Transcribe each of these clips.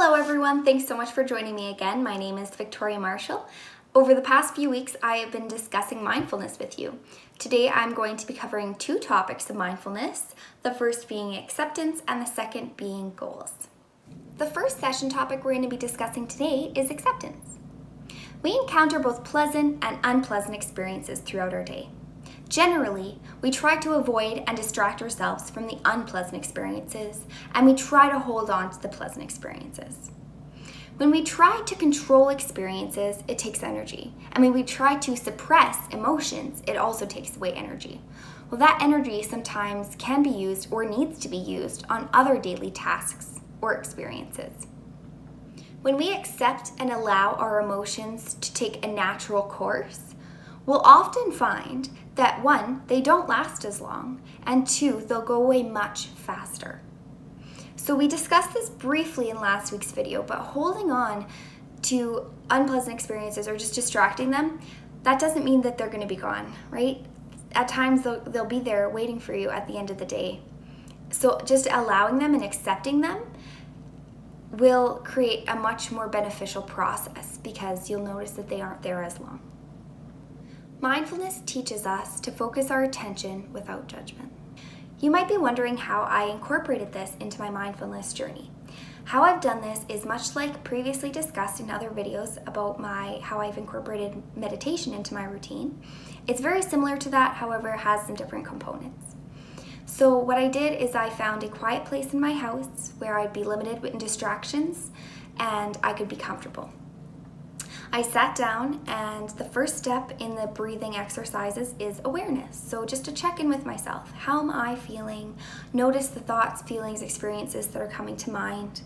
Hello everyone, thanks so much for joining me again. My name is Victoria Marshall. Over the past few weeks, I have been discussing mindfulness with you. Today, I'm going to be covering two topics of mindfulness, the first being acceptance and the second being goals. The first session topic we're going to be discussing today is acceptance. We encounter both pleasant and unpleasant experiences throughout our day. Generally, we try to avoid and distract ourselves from the unpleasant experiences, and we try to hold on to the pleasant experiences. When we try to control experiences, it takes energy. And when we try to suppress emotions, it also takes away energy. Well, that energy sometimes can be used or needs to be used on other daily tasks or experiences. When we accept and allow our emotions to take a natural course, we'll often find that one, they don't last as long, and two, they'll go away much faster. So we discussed this briefly in last week's video, but holding on to unpleasant experiences or just distracting them, that doesn't mean that they're going to be gone, right? At times they'll be there waiting for you at the end of the day. So just allowing them and accepting them will create a much more beneficial process because you'll notice that they aren't there as long. Mindfulness teaches us to focus our attention without judgment. You might be wondering how I incorporated this into my mindfulness journey. How I've done this is much like previously discussed in other videos about how I've incorporated meditation into my routine. It's very similar to that, however, it has some different components. So what I did is I found a quiet place in my house where I'd be limited in distractions and I could be comfortable. I sat down, and the first step in the breathing exercises is awareness. So just to check in with myself. How am I feeling? Notice the thoughts, feelings, experiences that are coming to mind.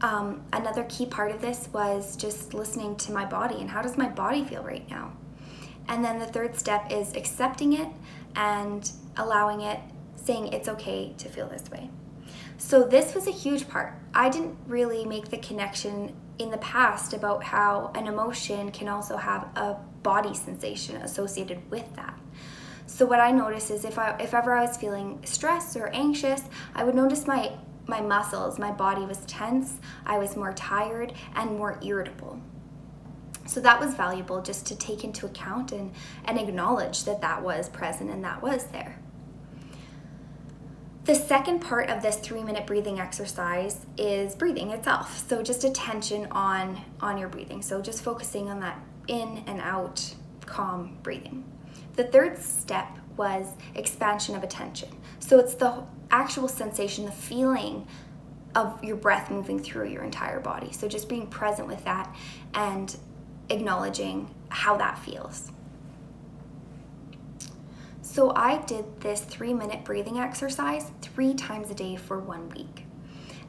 Another key part of this was just listening to my body and how does my body feel right now? And then the third step is accepting it and allowing it, saying it's okay to feel this way. So this was a huge part. I didn't really make the connection in the past about how an emotion can also have a body sensation associated with that. So what I noticed is if ever I was feeling stressed or anxious, I would notice my muscles, my body was tense, I was more tired and more irritable. So that was valuable just to take into account and acknowledge that was present and that was there. The second part of this 3-minute breathing exercise is breathing itself. So just attention on your breathing. So just focusing on that in and out, calm breathing. The third step was expansion of attention. So it's the actual sensation, the feeling of your breath moving through your entire body. So just being present with that and acknowledging how that feels. So I did this 3-minute breathing exercise 3 times a day for 1 week.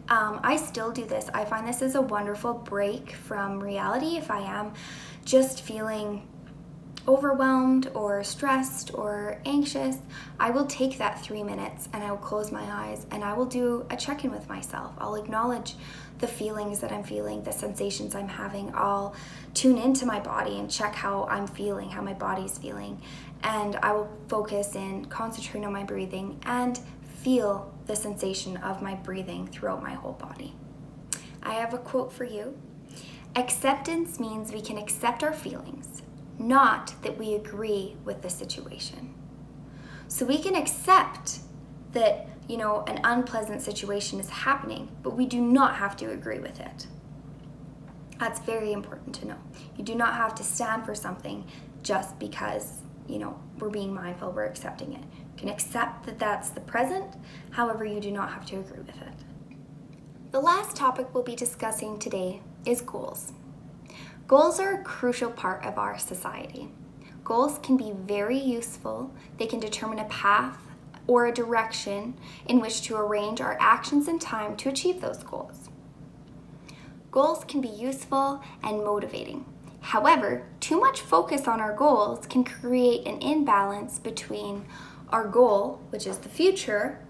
I still do this. I find this is a wonderful break from reality. If I am just feeling overwhelmed or stressed or anxious, I will take that 3 minutes and I will close my eyes and I will do a check-in with myself. I'll acknowledge the feelings that I'm feeling, the sensations I'm having. I'll tune into my body and check how I'm feeling, how my body's feeling. And I will focus and concentrate on my breathing and feel the sensation of my breathing throughout my whole body. I have a quote for you. Acceptance means we can accept our feelings, not that we agree with the situation. So we can accept that, an unpleasant situation is happening, but we do not have to agree with it. That's very important to know. You do not have to stand for something just because, we're being mindful, we're accepting it. You can accept that that's the present, however, you do not have to agree with it. The last topic we'll be discussing today is goals. Goals are a crucial part of our society. Goals can be very useful. They can determine a path or a direction in which to arrange our actions and time to achieve those goals. Goals can be useful and motivating. However, too much focus on our goals can create an imbalance between our goal, which is the future,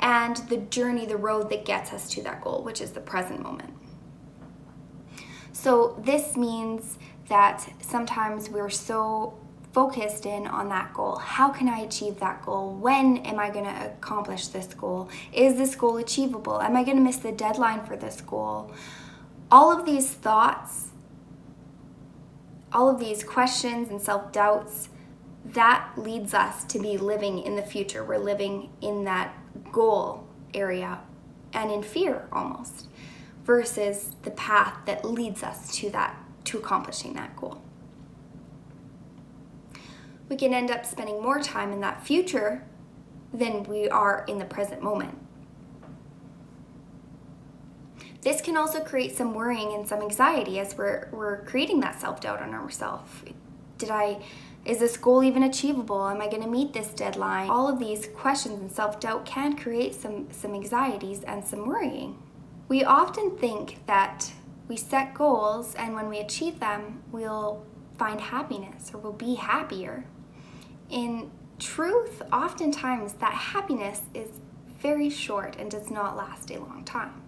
and the journey, the road that gets us to that goal, which is the present moment. So this means that sometimes we're so focused in on that goal. How can I achieve that goal? When am I going to accomplish this goal? Is this goal achievable? Am I going to miss the deadline for this goal? All of these thoughts, all of these questions and self-doubts, that leads us to be living in the future. We're living in that goal area and in fear almost, versus the path that leads us to accomplishing that goal. We can end up spending more time in that future than we are in the present moment. This can also create some worrying and some anxiety as we're creating that self-doubt on ourselves. Is this goal even achievable? Am I going to meet this deadline? All of these questions and self-doubt can create some anxieties and some worrying. We often think that we set goals and when we achieve them, we'll find happiness or we'll be happier. In truth, oftentimes that happiness is very short and does not last a long time.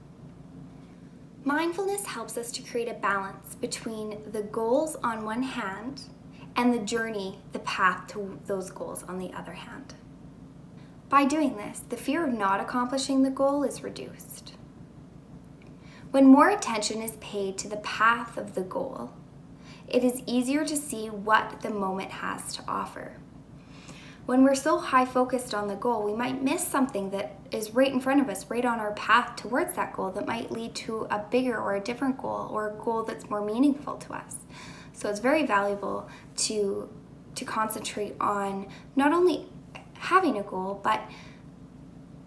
Mindfulness helps us to create a balance between the goals on one hand and the journey, the path to those goals on the other hand. By doing this, the fear of not accomplishing the goal is reduced. When more attention is paid to the path of the goal, it is easier to see what the moment has to offer. When we're so high focused on the goal, we might miss something that is right in front of us, right on our path towards that goal that might lead to a bigger or a different goal or a goal that's more meaningful to us. So it's very valuable to concentrate on not only having a goal, but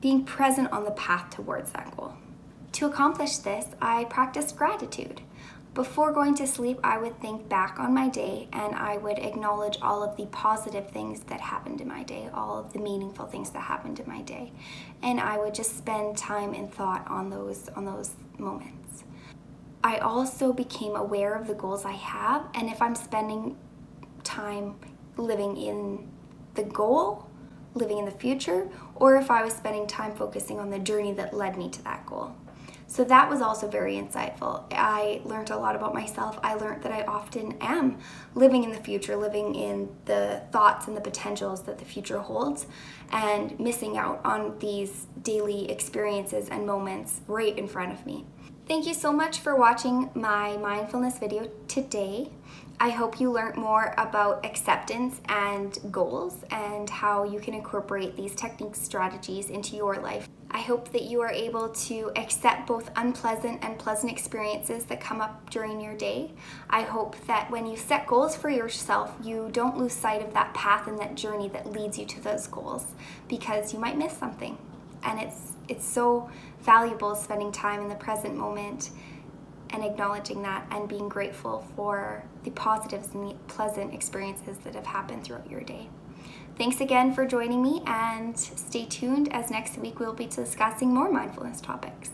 being present on the path towards that goal. To accomplish this, I practiced gratitude. Before going to sleep, I would think back on my day and I would acknowledge all of the positive things that happened in my day, all of the meaningful things that happened in my day. And I would just spend time and thought on those moments. I also became aware of the goals I have, and if I'm spending time living in the goal, living in the future, or if I was spending time focusing on the journey that led me to that goal. So that was also very insightful. I learned a lot about myself. I learned that I often am living in the future, living in the thoughts and the potentials that the future holds, and missing out on these daily experiences and moments right in front of me. Thank you so much for watching my mindfulness video today. I hope you learned more about acceptance and goals and how you can incorporate these techniques, strategies into your life. I hope that you are able to accept both unpleasant and pleasant experiences that come up during your day. I hope that when you set goals for yourself, you don't lose sight of that path and that journey that leads you to those goals, because you might miss something. And it's so valuable spending time in the present moment and acknowledging that and being grateful for the positives and the pleasant experiences that have happened throughout your day. Thanks again for joining me, and stay tuned as next week we'll be discussing more mindfulness topics.